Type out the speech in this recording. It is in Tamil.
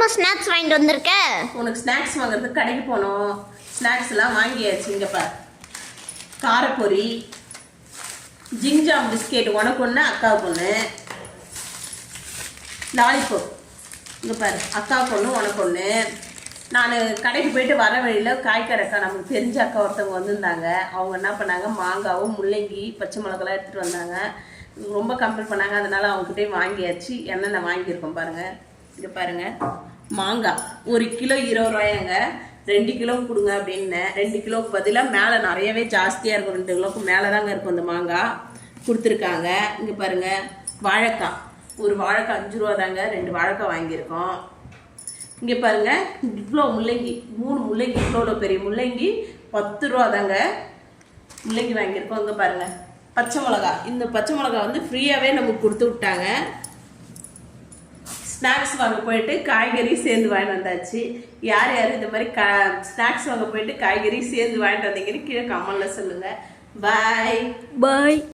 என்னம்மா ஸ்நாக்ஸ் வாங்கிட்டு வந்திருக்க? உனக்கு ஸ்நாக்ஸ் வாங்குறதுக்கு கடைக்கு போனோம். ஸ்நாக்ஸ் எல்லாம் வாங்கியாச்சு. இங்கே பார், காரப்பொரி, ஜிங்ஜாம் பிஸ்கெட் உனக்கு ஒன்று அக்காவுக்கு ஒன்று, லாலிபாப் இங்கே பாரு அக்காவுக்கு ஒன்று உனக்கு ஒன்று. நான் கடைக்கு போயிட்டு வர வழியில் காய்கறி அக்கா நமக்கு தெரிஞ்ச அக்கா ஒருத்தவங்க வந்திருந்தாங்க. அவங்க என்ன பண்ணாங்க, மாங்காவும் முள்ளங்கி பச்சை மிளகாலாம் எடுத்துகிட்டு வந்தாங்க. ரொம்ப கம்பேர் பண்ணாங்க, அதனால அவங்ககிட்டே வாங்கியாச்சு. என்னென்ன வாங்கியிருக்கோம் பாருங்கள். இங்கே பாருங்கள், மாங்காய் 1 கிலோ 20 ரூபாயாங்க. 2 கிலோ கொடுங்க அப்படின்னேன். 2 கிலோவுக்கு பதிலாக மேலே நிறையவே ஜாஸ்தியாக இருக்கும், 2 கிலோவுக்கு மேலே தாங்க இருக்கும் இந்த மாங்காய் கொடுத்துருக்காங்க. இங்கே பாருங்கள், வாழைக்காய், ஒரு வாழைக்காய் 5 ரூபா தாங்க. 2 வாழைக்காய் வாங்கியிருக்கோம். இங்கே பாருங்கள், இவ்வளோ முள்ளங்கி, 3 முள்ளங்கி, இவ்வளோ பெரிய முள்ளங்கி 10 ரூபா தாங்க முள்ளங்கி வாங்கியிருக்கோம். இங்கே பாருங்கள், பச்சை மிளகா, இந்த பச்சை மிளகா வந்து ஃப்ரீயாகவே நமக்கு கொடுத்து விட்டாங்க. ஸ்நாக்ஸ் வாங்க போயிட்டு காய்கறி சேர்ந்து வாங்கிட்டு வந்தாச்சு. யார் யார் இந்த மாதிரி ஸ்நாக்ஸ் வாங்க போயிட்டு காய்கறி சேர்ந்து வாங்கிட்டு வந்தீங்கன்னு கீழே கமெண்ட்ல சொல்லுங்கள். பாய் பாய்.